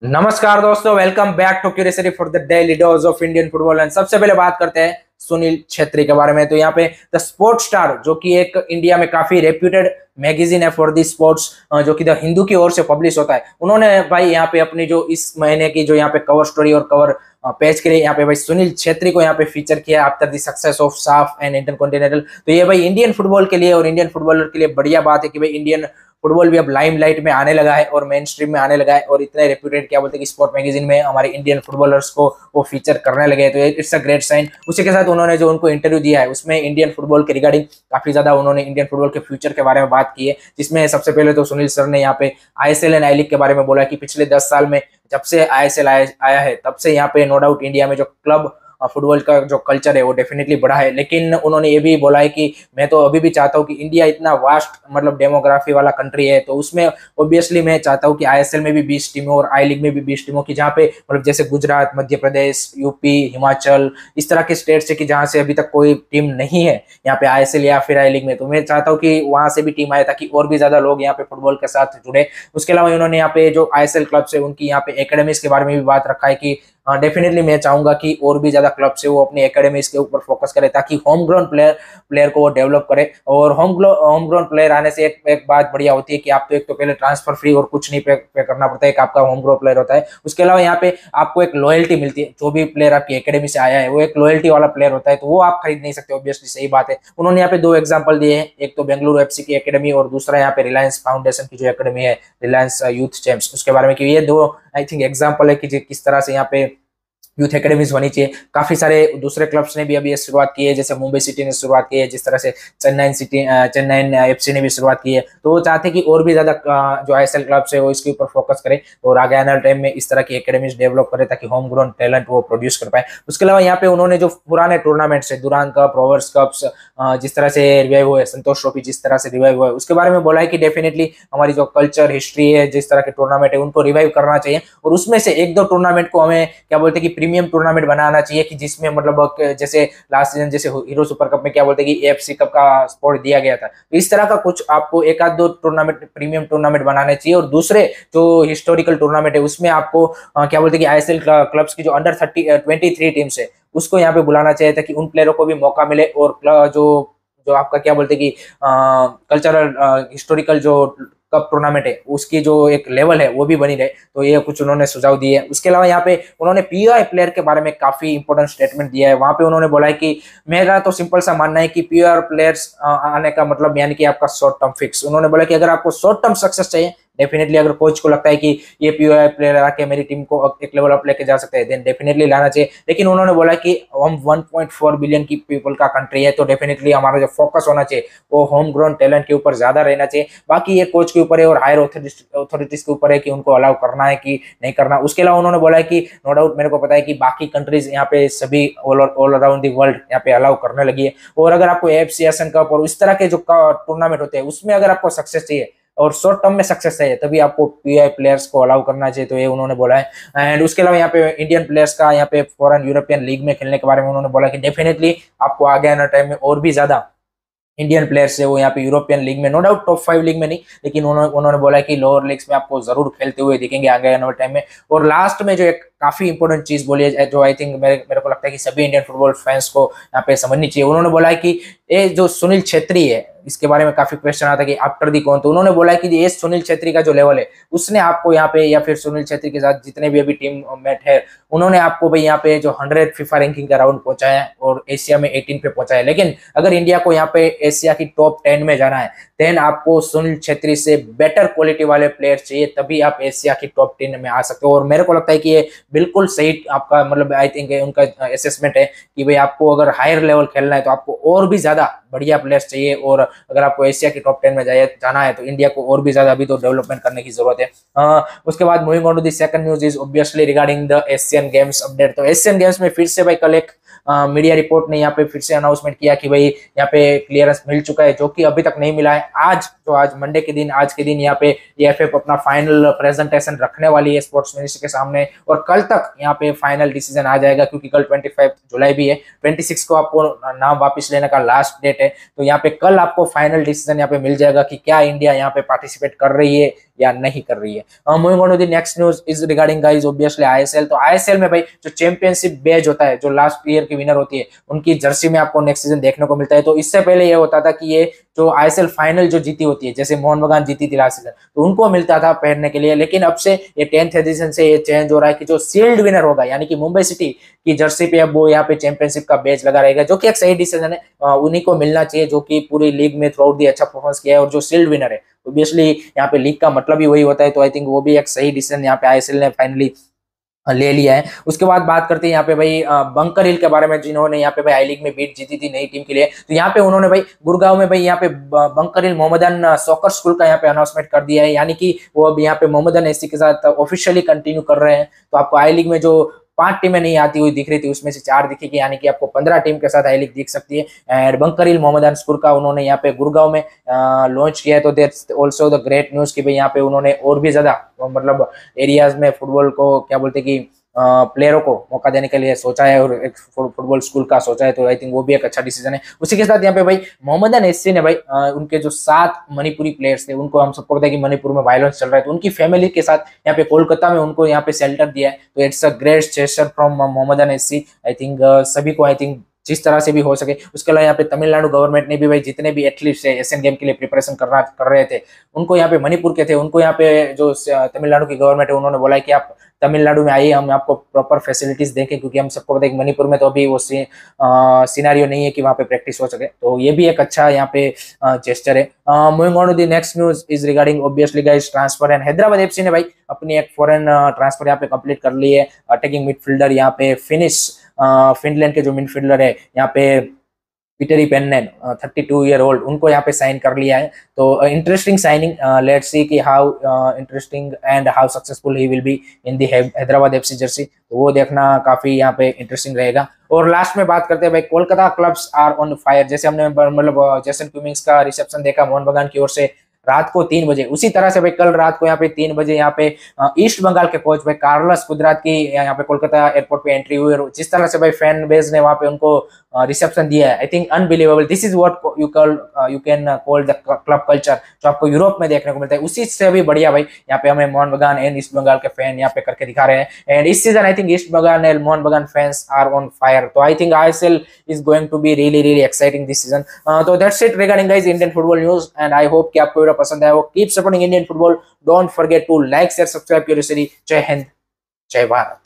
नमस्कार दोस्तों, welcome back to curiosity for the daily dose of Indian football. And सबसे पहले बात करते हैं सुनील छेत्री के बारे में। तो यहाँ पे द स्पोर्ट्स स्टार, जो कि एक इंडिया में काफी रेप्यूटेड मैगजीन है फॉर दी स्पोर्ट्स, जो कि द हिंदू की ओर से पब्लिश होता है, उन्होंने भाई यहाँ पे अपनी जो इस महीने की जो यहाँ पे कवर स्टोरी और कवर पेज के लिए यहाँ पे भाई सुनील छेत्री को यहाँ पे फीचर किया आफ्टर द सक्सेस ऑफ साफ एंड इंटरकॉन्टिनेंटल। तो ये भाई इंडियन फुटबॉल के लिए और इंडियन फुटबॉलर के लिए बढ़िया बात है कि भाई इंडियन फुटबॉल भी अब लाइमलाइट में आने लगा है और मेन स्ट्रीम में आने लगा है, और इतने रेप्यूटेड क्या बोलते हैं कि स्पोर्ट मैगजीन में हमारे इंडियन फुटबॉलर्स को वो फीचर करने लगे हैं। तो इट्स अ ग्रेट साइन। उसी के साथ उन्होंने जो उनको इंटरव्यू दिया है उसमें इंडियन फुटबॉल के रिगार्डिंग काफी ज्यादा उन्होंने इंडियन फुटबॉल के फ्यूचर के बारे में बात की है, जिसमें सबसे पहले तो सुनील सर ने यहाँ पे आईएसएल एंड आई लीग के बारे में बोला कि पिछले 10 साल में जब से आईएसएल आया है तब से यहाँ पे नो डाउट इंडिया में जो क्लब फुटबॉल का जो कल्चर है वो डेफिनेटली बढ़ा है। लेकिन उन्होंने ये भी बोला है कि मैं तो अभी भी चाहता हूँ कि इंडिया इतना वास्ट मतलब डेमोग्राफी वाला कंट्री है, तो उसमें ऑब्वियसली मैं चाहता हूँ कि आईएसएल में भी 20 टीमों और आई लीग में भी 20 टीमों की, जहाँ पे मतलब जैसे गुजरात, मध्य प्रदेश, यूपी, हिमाचल, इस तरह के स्टेट से कि जहाँ से अभी तक कोई टीम नहीं है यहाँ पे आईएसएल या फिर आई लीग में, तो मैं चाहता हूँ कि वहां से भी टीम आए ताकि और भी ज्यादा लोग यहाँ पे फुटबॉल के साथ जुड़े। उसके अलावा उन्होंने यहाँ पे जो आईएसएल क्लब है उनकी यहाँ पे एकेडमीज के बारे में भी बात रखा है कि डेफिनेटली मैं चाहूंगा कि और भी ज्यादा क्लब से वो अपनी एकेडमीज के ऊपर फोकस करे ताकि होम ग्राउंड प्लेयर को वो डेवलप करे। और होम ग्राउंड प्लेयर आने से एक बात बढ़िया होती है कि आप तो एक तो पहले ट्रांसफर फ्री और कुछ नहीं पे करना पड़ता है, एक आपका होम ग्राउंड प्लेयर होता है। उसके अलावा यहाँ पे आपको एक लॉयल्टी मिलती है, जो भी प्लेयर आपकी एकेडमी से आया है वो एक लॉयल्टी वाला प्लेयर होता है, तो वो आप खरीद नहीं सकते, ऑब्वियसली सही बात है। उन्होंने यहाँ पे दो एग्जाम्पल दिए हैं, एक तो बेंगलुरु एफसी की एकेडमी और दूसरा यहाँ पे रिलायंस फाउंडेशन की जो एकेडमी है, रिलायंस यूथ चैंप्स, उसके बारे में कि ये दो आई थिंक एग्जाम्पल है कि किस तरह से यहाँ पे यूथ एकेडमीज होनी चाहिए। काफी सारे दूसरे क्लब्स ने भी अभी ये शुरुआत की है, जैसे मुंबई सिटी ने शुरुआत की है, जिस तरह से चेन्नई एफसी ने भी शुरुआत की है। तो वो चाहते हैं कि और भी ज्यादा जो आईएसएल क्लब्स है वो इसके ऊपर फोकस करे और आगे आने वाले टाइम में इस तरह की एकेडमीज डेवलप करे ताकि होम ग्राउंड टैलेंट वो प्रोड्यूस कर पाए। उसके अलावा यहाँ पे उन्होंने जो पुराने टूर्नामेंट्स है, दुरान कप, रोवर्स कप्स, जिस तरह से रिवाइव हुए, संतोष ट्रॉफी जिस तरह से रिवाइव हुआ है, उसके बारे में बोला है कि डेफिनेटली हमारी जो कल्चर हिस्ट्री है, जिस तरह के टूर्नामेंट है उनको रिवाइव करना चाहिए, और उसमें से एक दो टूर्नामेंट को हमें क्या बोलते हैं कि प्रीमियम टूर्नामेंट बनाना चाहिए कि जिसमें मतलब जैसे लास्ट सीजन जैसे हीरो सुपर कप में क्या बोलते हैं कि एएफसी कप का स्पॉट दिया गया था, तो इस तरह का कुछ आपको एक आध दो टूर्नामेंट प्रीमियम टूर्नामेंट बनाने चाहिए। और दूसरे जो हिस्टोरिकल टूर्नामेंट है उसमें आपको क्या बोलते हैं कि आईएसएल क्लब्स की जो अंडर 23 टीम्स है उसको यहाँ पे बुलाना चाहिए ताकि उन प्लेयरों को भी मौका मिले, और जो जो आपका क्या बोलते हैं कि कल्चरल हिस्टोरिकल जो कप टूर्नामेंट है उसकी जो एक लेवल है वो भी बनी रहे। तो ये कुछ उन्होंने सुझाव दिए। उसके अलावा यहाँ पे उन्होंने पीओआई प्लेयर के बारे में काफी इंपॉर्टेंट स्टेटमेंट दिया है। वहां पे उन्होंने बोला है कि मेरा तो सिंपल सा मानना है कि पीओआई प्लेयर्स आने का मतलब यानी कि आपका शॉर्ट टर्म फिक्स। उन्होंने बोला कि अगर आपको शॉर्ट टर्म सक्सेस चाहिए, डेफिनेटली अगर कोच को लगता है कि ये पीओआई प्लेयर आके मेरी टीम को एक लेवल अप लेके जा सकते हैं, देन डेफिनेटली लाना चाहिए। लेकिन उन्होंने बोला कि हम 1.4 बिलियन की पीपल का कंट्री है, तो डेफिनेटली हमारा जो फोकस होना चाहिए वो होम ग्राउंड टैलेंट के ऊपर ज्यादा रहना चाहिए। बाकी ये कोच के ऊपर है और हायर अथॉरिटीज के ऊपर है कि उनको अलाउ करना है कि नहीं करना। उसके अलावा उन्होंने बोला है कि नो डाउट मेरे को पता है कि बाकी कंट्रीज यहाँ पे सभी ऑल अराउंड दी वर्ल्ड यहाँ पे अलाउ करने लगी है, और अगर आपको एएफसी एशियन कप और इस तरह के जो टूर्नामेंट होते हैं उसमें अगर आपको सक्सेस चाहिए और शॉर्ट टर्म में सक्सेस चाहिए तभी आपको पीआई प्लेयर्स को अलाउ करना चाहिए। तो ये उन्होंने बोला है। एंड उसके अलावा यहाँ पे इंडियन प्लेयर्स का यहाँ पे फॉरेन यूरोपियन लीग में खेलने के बारे में उन्होंने बोला कि डेफिनेटली आपको आगे आने टाइम में और भी ज्यादा इंडियन प्लेयर्स है वो यहाँ पे यूरोपियन लीग में, नो डाउट टॉप 5 लीग में नहीं, लेकिन उन्होंने बोला कि लोअर लीग्स में आपको जरूर खेलते हुए दिखेंगे आगे आने वाले टाइम में। और लास्ट में जो एक काफी इंपॉर्टेंट चीज बोली है जो आई थिंक मेरे को लगता है कि सभी इंडियन फुटबॉल फैंस को यहाँ पे समझनी चाहिए। उन्होंने बोला है कि ये जो सुनील छेत्री है इसके बारे में काफी क्वेश्चन आता है कि आफ्टर दी कौन, तो उन्होंने बोला है कि ये सुनील छेत्री का जो लेवल है उसने आपको यहाँ पे या फिर सुनील छेत्री के साथ जितने भी अभी टीम मेट है उन्होंने आपको भाई यहाँ पे जो 100 फीफा रैंकिंग का राउंड पहुंचा है और एशिया में 18 पे पहुंचा है। लेकिन अगर इंडिया को यहाँ पे एशिया की टॉप 10 में जाना है देन आपको सुनील छेत्री से बेटर क्वालिटी वाले प्लेयर चाहिए, तभी आप एशिया की टॉप 10 में आ सकते हो। और मेरे को लगता है कि ये बिल्कुल सही आपका मतलब आई थिंक उनका असेसमेंट है कि भाई आपको अगर हायर लेवल खेलना है तो आपको और भी ज्यादा बढ़िया प्लेयर्स चाहिए, और अगर आपको एशिया की टॉप 10 में जाना है तो इंडिया को और भी ज्यादा अभी तो डेवलपमेंट करने की जरूरत है। उसके बाद moving on to the second news is obviously regarding the Asian games update. तो एशियन गेम्स में फिर से भाई कल एक मीडिया रिपोर्ट ने यहाँ पे फिर से अनाउंसमेंट किया कि भाई यहाँ पे क्लियरेंस मिल चुका है, जो कि अभी तक नहीं मिला है। आज मंडे के दिन आज के दिन यहाँ पे एएफएफ अपना फाइनल प्रेजेंटेशन रखने वाली है स्पोर्ट्स मिनिस्टर के सामने, और कल तक यहाँ पे फाइनल डिसीजन आ जाएगा क्योंकि कल 25 जुलाई भी है, 26 को आपको नाम वापस लेने का लास्ट डेट है। तो यहाँ पे कल आपको फाइनल डिसीजन यहाँ पे मिल जाएगा कि क्या इंडिया यहाँ पे पार्टिसिपेट कर रही है या नहीं कर रही है। Moving on to the next news is regarding guys obviously ISL. तो आईएसएल में भाई जो चैंपियनशिप बैच होता है, जो लास्ट ईयर की विनर होती है, उनकी जर्सी में आपको नेक्स्ट सीजन देखने को मिलता है। तो इससे पहले ये होता था कि ये जो आईएसएल फाइनल जो जीती होती है, जैसे मोहन बगान जीती थी लास्ट सीजन, तो उनको मिलता था पहनने के लिए, लेकिन अब से ये 10th एडिशन से ये चेंज हो रहा है कि जो सील्ड विनर होगा, यानी कि मुंबई सिटी की जर्सी पे अब वो यहाँ पे चैंपियनशिप का बैच लगा रहेगा, जो कि एक सही डिसीजन है। उन्हीं को मिलना चाहिए जो कि पूरी लीग में थ्रू आउट दी अच्छा परफॉर्मेंस किया है। और जो सील्ड विनर है, ऑब्वियसली यहाँ पे लीग का मतलब ही वही होता है, तो आई थिंक वो भी एक सही डिसीजन यहाँ पे आईएसएल ने फाइनली ले लिया है। उसके बाद बात करते हैं यहाँ पे भाई बंकर हिल के बारे में, जिन्होंने यहाँ पे भाई आई लीग में बीट जीती थी नई टीम के लिए। तो यहाँ पे उन्होंने भाई गुड़गांव में भाई यहाँ पे Bunker Hill Mohammedan soccer school का यहाँ पे अनाउंसमेंट कर दिया है, यानी कि वो अब यहाँ पे मोहम्मदन एससी के साथ ऑफिशियली कंटिन्यू कर रहे हैं। तो आपको आई लीग में जो 5 टीमें नहीं आती हुई दिख रही थी, उसमें से 4 दिखेगी, यानी कि आपको 15 टीम के साथ आई लीग दिख सकती है। And Bunker Hill Mohammedan school का उन्होंने यहाँ पे गुड़गांव में लॉन्च किया है। तो that's also the great news कि भाई यहाँ पे उन्होंने और भी ज्यादा मतलब एरियाज में फुटबॉल को क्या बोलते हैं कि प्लेयरों को मौका देने के लिए सोचा है और एक फुटबॉल स्कूल का सोचा है। तो आई थिंक वो भी एक अच्छा डिसीजन है। उसी के साथ यहाँ पे भाई मोहम्मदन एससी ने भाई उनके जो 7 मणिपुरी प्लेयर्स थे, उनको हम सबको पता है कि मणिपुर में वायलेंस चल रहा है, तो उनकी फैमिली के साथ यहाँ पे कोलकाता में उनको यहाँ पे शेल्टर दिया है। तो it's a great gesture from Mohammedan SC. I think सभी को आई थिंक जिस तरह से भी हो सके। उसके अलावा यहाँ पे तमिलनाडु गवर्नमेंट ने भी भाई जितने भी एथलीट्स है एशियन गेम के लिए प्रिपरेशन कर रहे थे, उनको यहाँ पे मणिपुर के थे, उनको यहाँ पे जो तमिलनाडु की गवर्नमेंट है उन्होंने बोला है कि आप तमिलनाडु में आइए, हम आपको प्रॉपर फैसिलिटीज देंगे, क्योंकि हम सबको पता है कि मणिपुर में तो अभी वो सिनारियो नहीं है कि वहाँ पे प्रैक्टिस हो सके। तो ये भी एक अच्छा यहाँ पे जेस्चर है। Moving on to the next news is regarding obviously guys transfer and Hyderabad FC ने भाई अपनी एक फॉरेन ट्रांसफर यहाँ पे कंप्लीट कर ली है। अटैकिंग मिडफील्डर यहाँ पे फिनलैंड के जो मिडफील्डर है यहाँ पे पीटरी पेन्नेन 32 ईयर ओल्ड, उनको यहाँ पे साइन कर लिया है। तो इंटरेस्टिंग साइनिंग, लेट्स सी कि how interesting and how successful he will be in the Hyderabad FC Jersey. तो वो देखना काफी यहाँ पे इंटरेस्टिंग रहेगा। और लास्ट में बात करते हैं भाई Kolkata clubs are on fire. जैसे हमने मतलब जेसन क्यूमिंग्स का रिसेप्शन देखा मोहन बगान की ओर से रात को 3 बजे, उसी तरह से भाई कल रात को यहाँ पे 3 बजे यहाँ पे ईस्ट बंगाल के कोच भाई कार्लस कुदरात की यहाँ पे कोलकाता एयरपोर्ट पे एंट्री हुई। और जिस तरह से भाई फैन बेस ने वहाँ पे उनको रिसेप्शन दिया है, I think unbelievable. This is what you can call the club culture, जो आपको यूरोप में देखने को मिलता है। उसी से भी बढ़िया भाई यहाँ पे हमें मोहन बगान एंड ईस्ट बंगाल के फैन यहाँ पे करके दिखा रहे हैं। एंड इस season I think East Bengal and Mohan Bagan fans are on fire. तो I think ISL is going to be really exciting this season. तो that's it regarding guys Indian football news, and I hope कि आपको video पसंद आया हो। Keep supporting Indian football, don't forget to like share subscribe curiosity. Jai Hind, जय भारत।